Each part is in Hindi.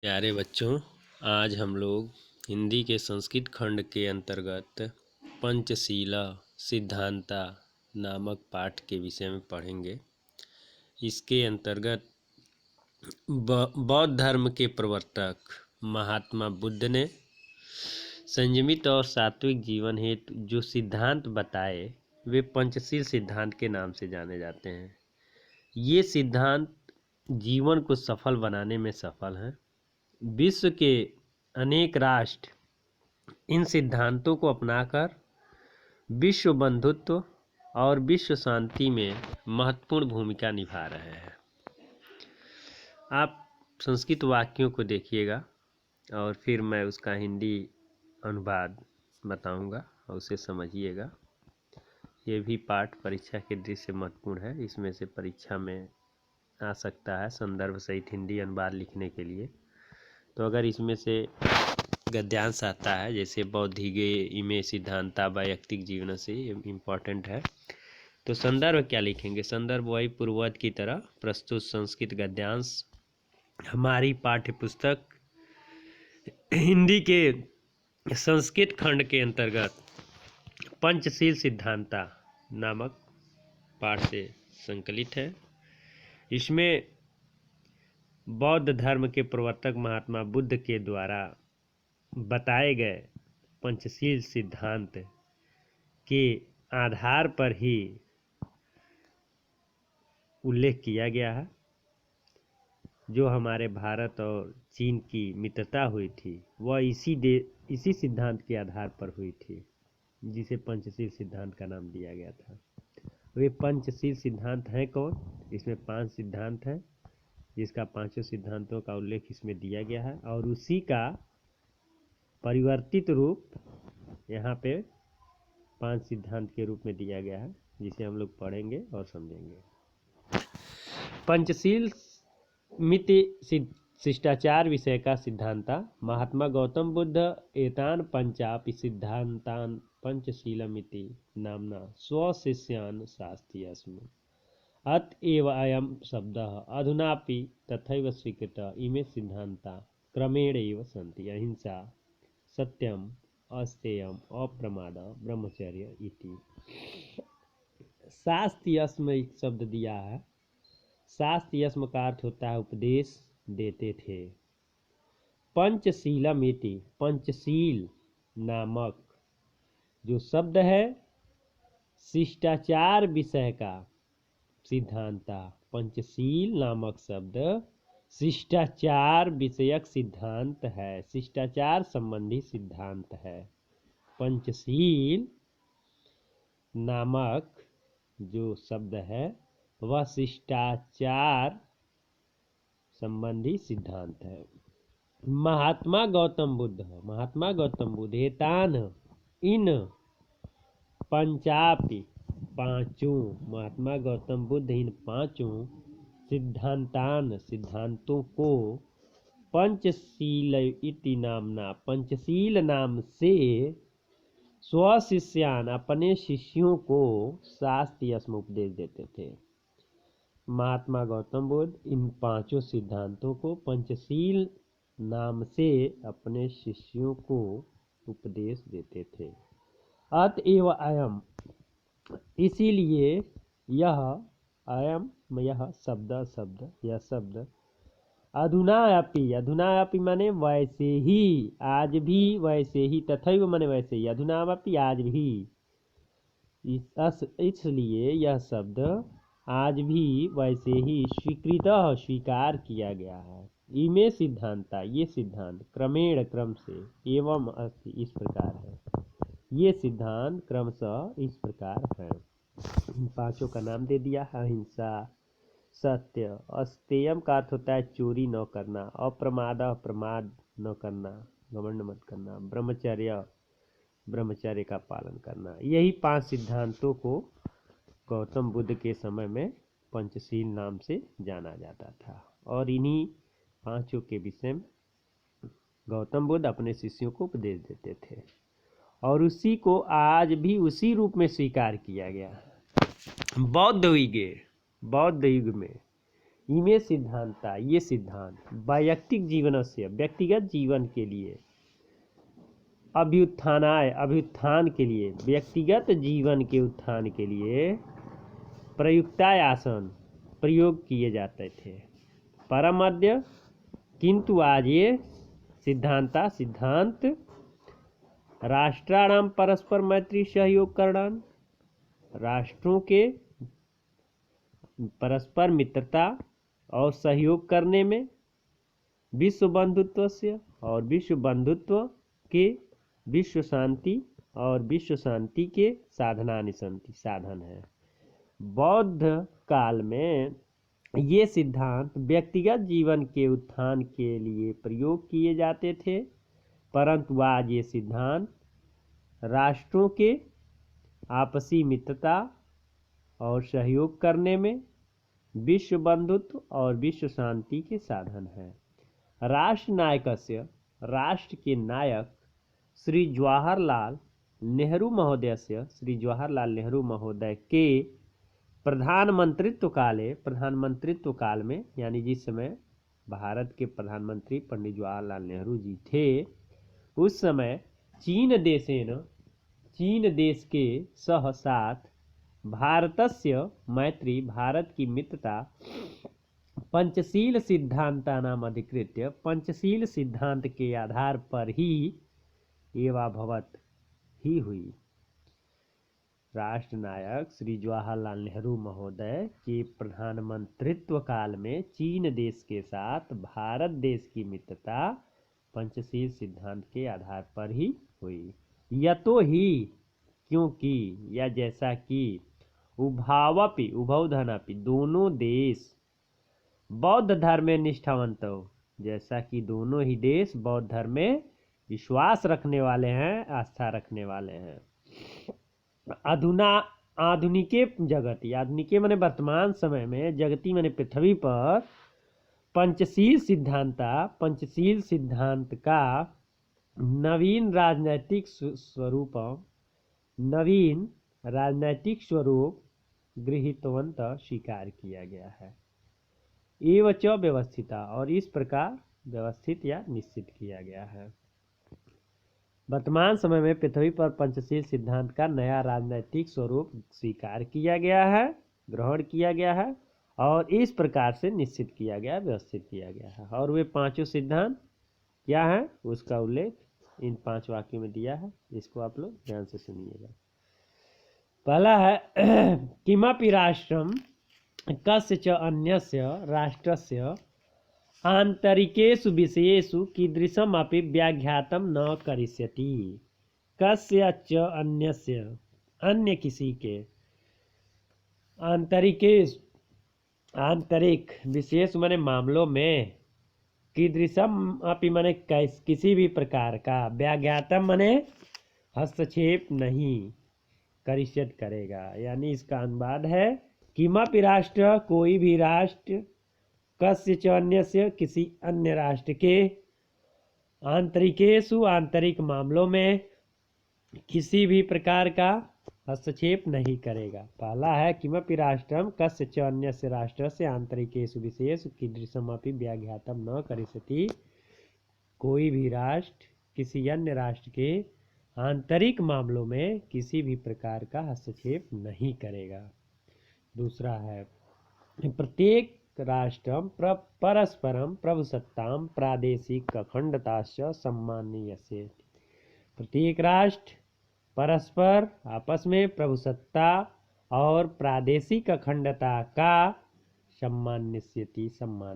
प्यारे बच्चों, आज हम लोग हिंदी के संस्कृत खंड के अंतर्गत पंचशीला सिद्धांता नामक पाठ के विषय में पढ़ेंगे। इसके अंतर्गत बौद्ध धर्म के प्रवर्तक महात्मा बुद्ध ने संयमित और सात्विक जीवन हेतु जो सिद्धांत बताए वे पंचशील सिद्धांत के नाम से जाने जाते हैं। ये सिद्धांत जीवन को सफल बनाने में सफल हैं। विश्व के अनेक राष्ट्र इन सिद्धांतों को अपनाकर विश्व बंधुत्व और विश्व शांति में महत्वपूर्ण भूमिका निभा रहे हैं। आप संस्कृत वाक्यों को देखिएगा और फिर मैं उसका हिंदी अनुवाद बताऊंगा और उसे समझिएगा। ये भी पाठ परीक्षा के दृष्टि से महत्वपूर्ण है। इसमें से परीक्षा में आ सकता है संदर्भ सहित हिंदी अनुवाद लिखने के लिए। तो अगर इसमें से गद्यांश आता है जैसे बौद्धिगे इमे सिद्धांता वैयक्तिक जीवन से इम्पोर्टेंट है, तो संदर्भ क्या लिखेंगे? संदर्भ वही पूर्ववत की तरह प्रस्तुत संस्कृत गद्यांश हमारी पाठ्य पुस्तक हिंदी के संस्कृत खंड के अंतर्गत पंचशील सिद्धांता नामक पाठ से संकलित है। इसमें बौद्ध धर्म के प्रवर्तक महात्मा बुद्ध के द्वारा बताए गए पंचशील सिद्धांत के आधार पर ही उल्लेख किया गया है। जो हमारे भारत और चीन की मित्रता हुई थी वह इसी सिद्धांत के आधार पर हुई थी, जिसे पंचशील सिद्धांत का नाम दिया गया था। वे पंचशील सिद्धांत हैं कौन? इसमें 5 सिद्धांत हैं, जिसका 5 सिद्धांतों का उल्लेख इसमें दिया गया है और उसी का परिवर्तित रूप यहाँ पे 5 सिद्धांत के रूप में दिया गया है, जिसे हम लोग पढ़ेंगे और समझेंगे। पंचशील मिति शिष्टाचार विषय का सिद्धांता महात्मा गौतम बुद्ध एतान पंचापि सिद्धांतान पंचशीलमिति नामना स्वशिष्यान् शास्ति स्म। अत एव अयं शब्दः अधुनापि तथैव स्वीकृतः। इमे सिद्धांता क्रमेण एव सन्ति। अहिंसा, सत्यम, अस्तेयम, अप्रमादः, ब्रह्मचर्य इति। शास्ति स्म एक शब्द दिया है। शास्त्र यस्म का अर्थ होता है उपदेश देते थे। पंचशीलमिति पंचशील नामक जो शब्द है शिष्टाचार विषय का सिद्धांता। पंचशील नामक शब्द शिष्टाचार विषयक सिद्धांत है, शिष्टाचार संबंधी सिद्धांत है। पंचशील नामक जो शब्द है वह शिष्टाचार संबंधी सिद्धांत है। महात्मा गौतम बुद्ध एतान इन पंचापि पांचों, महात्मा गौतम बुद्ध इन 5 सिद्धांतान सिद्धांतों को पंचशील इति नामना पंचशील नाम से स्वशिष्यान अपने शिष्यों को शास्त्र यस्म उपदेश देते थे। महात्मा गौतम बुद्ध इन 5 सिद्धांतों को पंचशील नाम से अपने शिष्यों को उपदेश देते थे। अतएव अयम, इसीलिए यह अयम यह शब्द अधुनापि माने वैसे ही, आज भी वैसे ही, तथैव माने वैसे ही, अधुनापि आज भी, इसलिए यह शब्द आज भी वैसे ही स्वीकार किया गया है। इमे सिद्धांता ये सिद्धांत क्रमेण क्रम से एवं अस्ति इस प्रकार है। ये सिद्धांत क्रमशः इस प्रकार है। इन 5 का नाम दे दिया। अहिंसा, सत्य, अस्तेयम का अर्थ होता है चोरी न करना, अप्रमाद प्रमाद न करना, घमंड मत करना, ब्रह्मचर्य का पालन करना। यही 5 सिद्धांतों को गौतम बुद्ध के समय में पंचशील नाम से जाना जाता था और इन्हीं 5 के विषय में गौतम बुद्ध अपने शिष्यों को उपदेश देते थे और उसी को आज भी उसी रूप में स्वीकार किया गया। बौद्ध युग में इमे सिद्धांता ये सिद्धांत वैयक्तिक जीवन से व्यक्तिगत जीवन के लिए अभ्युत्थान के लिए व्यक्तिगत जीवन के उत्थान के लिए प्रयुक्तायासन प्रयोग किए जाते थे। परमद्य किंतु आज ये सिद्धांत राष्ट्राणाम परस्पर मैत्री सहयोग करणान राष्ट्रों के परस्पर मित्रता और सहयोग करने में विश्व बंधुत्व से और विश्व शांति के साधन है। बौद्ध काल में ये सिद्धांत व्यक्तिगत जीवन के उत्थान के लिए प्रयोग किए जाते थे, परंतु आज ये सिद्धांत राष्ट्रों के आपसी मित्रता और सहयोग करने में विश्व बंधुत्व और विश्व शांति के साधन है। राष्ट्र के नायक श्री जवाहरलाल नेहरू महोदय के प्रधानमंत्रित्व काल में यानी जिस समय भारत के प्रधानमंत्री पंडित जवाहरलाल नेहरू जी थे, उस समय चीन देश के साथ भारतस्य मैत्री भारत की मित्रता पंचशील सिद्धांतानाम अधिकृत्य पंचशील सिद्धांत के आधार पर ही एवाभवत ही हुई। राष्ट्र नायक श्री जवाहरलाल नेहरू महोदय के प्रधानमंत्रित्व काल में चीन देश के साथ भारत देश की मित्रता पंचशील सिद्धांत के आधार पर ही हुई। क्योंकि या जैसा कि उभौधनापि दोनों देश बौद्ध धर्म में निष्ठावंत हो, जैसा कि दोनों ही देश बौद्ध धर्म में विश्वास रखने वाले हैं, आस्था रखने वाले हैं। आधुनिके माने वर्तमान समय में जगती माने पृथ्वी पर पंचशील सिद्धांत का नवीन राजनैतिक स्वरूप गृहीतवंत स्वीकार किया गया है। एवच व्यवस्थिता और इस प्रकार व्यवस्थित या निश्चित किया गया है। वर्तमान समय में पृथ्वी पर पंचशील सिद्धांत का नया राजनैतिक स्वरूप स्वीकार किया गया है, ग्रहण किया गया है और इस प्रकार से निश्चित किया गया, व्यवस्थित किया गया है। और वे पांचों सिद्धांत क्या है उसका उल्लेख इन 5 वाक्यों में दिया है। इसको आप लोग ध्यान से सुनिएगा। पहला है किमपि राष्ट्रम कस्यच अन्यस्य राष्ट्रस्य आंतरिकेषु विषयेषु कीदृशमपि व्याघातं न करिष्यति। कस्यच अन्यस्य अन्य किसी के आंतरिक विशेष माने मामलों में कीदृशम अपि माने किसी भी प्रकार का व्याघातम माने हस्तक्षेप नहीं करिष्यत करेगा। यानी इसका अनुवाद है किमपि राष्ट्र कोई भी राष्ट्र कस्यच अन्यस्य किसी अन्य राष्ट्र के आंतरिकेषु आंतरिक मामलों में किसी भी प्रकार का हस्तक्षेप नहीं करेगा। पहला है किमपि राष्ट्रम कस्यच अन्यस्य राष्ट्रस्य आंतरिकेषु विषयेषु कीदृशमपि व्याघातं न करिष्यति। कोई भी राष्ट्र किसी अन्य राष्ट्र के आंतरिक मामलों में किसी भी प्रकार का हस्तक्षेप नहीं करेगा। दूसरा है प्रत्येक राष्ट्रम परस्परम प्रभुसत्तां प्रादेशिक अखंडताश्च सम्माननीयते। प्रत्येक राष्ट्र परस्पर आपस में प्रभुसत्ता और प्रादेशिक अखंडता का सम्मान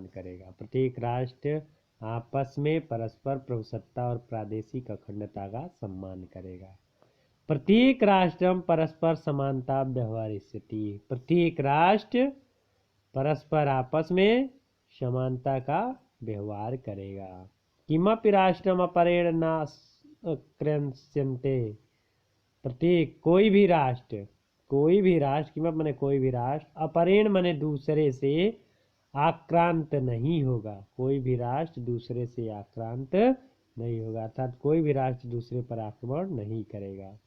करेगा। प्रत्येक राष्ट्र आपस में परस्पर प्रभुसत्ता और प्रादेशिक अखंडता का सम्मान करेगा। प्रत्येक राष्ट्र परस्पर समानता व्यवहारिष्यति। प्रत्येक राष्ट्र परस्पर आपस में समानता का व्यवहार करेगा। किमपि राष्ट्रम अपरेण न आक्रांस्यन्ते। प्रत्येक कोई भी राष्ट्र किमपि माने कोई भी राष्ट्र अपरेण माने दूसरे से आक्रांत नहीं होगा। कोई भी राष्ट्र दूसरे से आक्रांत नहीं होगा अर्थात कोई भी राष्ट्र दूसरे पर आक्रमण नहीं करेगा।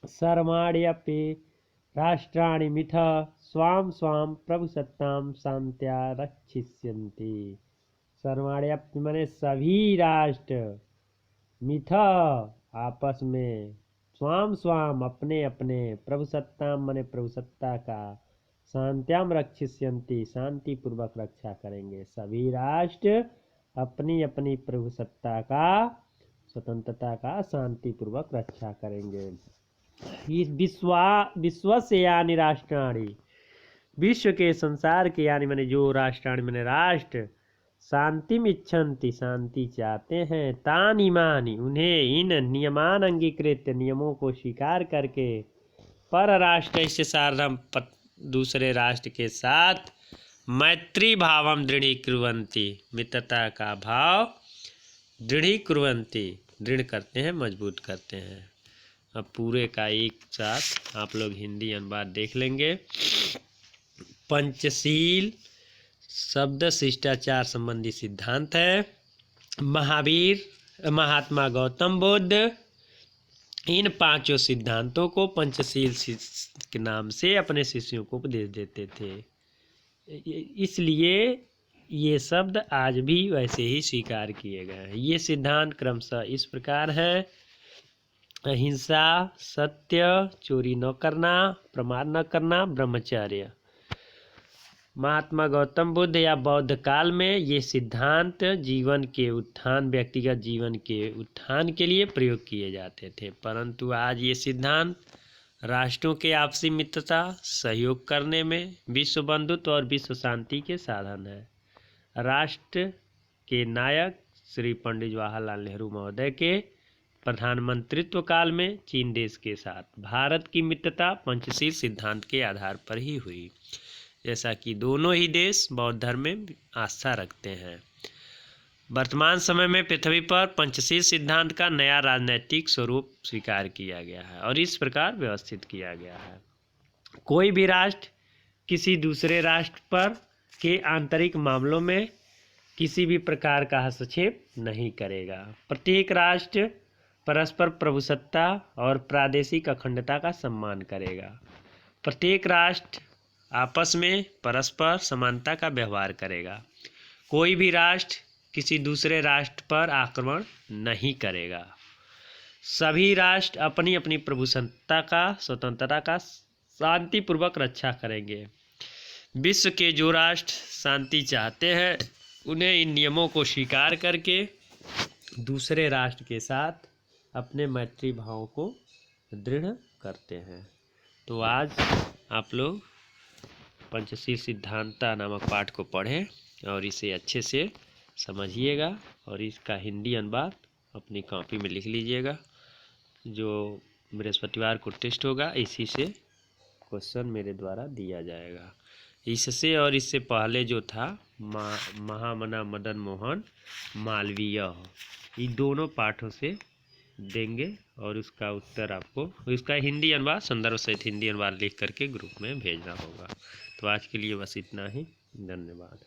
सर्वाण्यपि राष्ट्राणि मिथ स्वाम स्वाम प्रभुसत्तां शांत्या रक्षिष्यन्ति। सर्वाण्यपि माने सभी राष्ट्र, मिथ आपस में, स्वाम स्वाम अपने अपने, प्रभुसत्ताम माने प्रभुसत्ता का, शांत्याम रक्षिष्यन्ति शांति पूर्वक रक्षा करेंगे। सभी राष्ट्र अपनी अपनी प्रभुसत्ता का, स्वतंत्रता का शांति पूर्वक रक्षा करेंगे। विश्व से यानी राष्ट्राणी, विश्व के संसार के यानी मैंने जो राष्ट्राणी मैंने राष्ट्र, शांति इच्छन्ति शांति चाहते हैं, तान इमानी उन्हें इन नियमान अंगीकृत नियमों को स्वीकार करके, पर राष्ट्र से सार्धम दूसरे राष्ट्र के साथ मैत्री भावम दृढ़ीकुर्वन्ति मित्रता का भाव दृढ़ीकुर्वन्ति दृढ़ करते हैं, मजबूत करते हैं। अब पूरे का एक साथ आप लोग हिंदी अनुवाद देख लेंगे। पंचशील शब्द शिष्टाचार संबंधी सिद्धांत है। महावीर महात्मा गौतम बुद्ध इन पांचों सिद्धांतों को पंचशील के नाम से अपने शिष्यों को उपदेश देते थे, इसलिए ये शब्द आज भी वैसे ही स्वीकार किए गए हैं। ये सिद्धांत क्रमशः इस प्रकार है: अहिंसा, सत्य, चोरी न करना, प्रमाद न करना, ब्रह्मचर्य। महात्मा गौतम बुद्ध या बौद्ध काल में ये सिद्धांत जीवन के उत्थान, व्यक्तिगत जीवन के उत्थान के लिए प्रयोग किए जाते थे, परंतु आज ये सिद्धांत राष्ट्रों के आपसी मित्रता, सहयोग करने में, विश्व बंधुत्व और विश्व शांति के साधन है। राष्ट्र के नायक श्री पंडित जवाहरलाल नेहरू महोदय के प्रधानमंत्रित्व काल में चीन देश के साथ भारत की मित्रता पंचशील सिद्धांत के आधार पर ही हुई, जैसा कि दोनों ही देश बौद्ध धर्म में आस्था रखते हैं। वर्तमान समय में पृथ्वी पर पंचशील सिद्धांत का नया राजनीतिक स्वरूप स्वीकार किया गया है और इस प्रकार व्यवस्थित किया गया है: कोई भी राष्ट्र किसी दूसरे राष्ट्र पर के आंतरिक मामलों में किसी भी प्रकार का हस्तक्षेप नहीं करेगा। प्रत्येक राष्ट्र परस्पर प्रभुसत्ता और प्रादेशिक अखंडता का सम्मान करेगा। प्रत्येक राष्ट्र आपस में परस्पर समानता का व्यवहार करेगा। कोई भी राष्ट्र किसी दूसरे राष्ट्र पर आक्रमण नहीं करेगा। सभी राष्ट्र अपनी अपनी प्रभुसत्ता का, स्वतंत्रता का शांतिपूर्वक रक्षा करेंगे। विश्व के जो राष्ट्र शांति चाहते हैं उन्हें इन नियमों को स्वीकार करके दूसरे राष्ट्र के साथ अपने मैत्री भाव को दृढ़ करते हैं। तो आज आप लोग पंचशील सिद्धांत नामक पाठ को पढ़ें और इसे अच्छे से समझिएगा और इसका हिंदी अनुवाद अपनी कॉपी में लिख लीजिएगा। जो बृहस्पतिवार को टेस्ट होगा इसी से क्वेश्चन मेरे द्वारा दिया जाएगा। इससे और इससे पहले जो था महामना मदन मोहन मालवीय, ये दोनों पाठों से देंगे और उसका उत्तर आपको, इसका हिंदी अनुवाद संदर्भ सहित हिंदी अनुवाद लिख करके ग्रुप में भेजना होगा। तो आज के लिए बस इतना ही। धन्यवाद।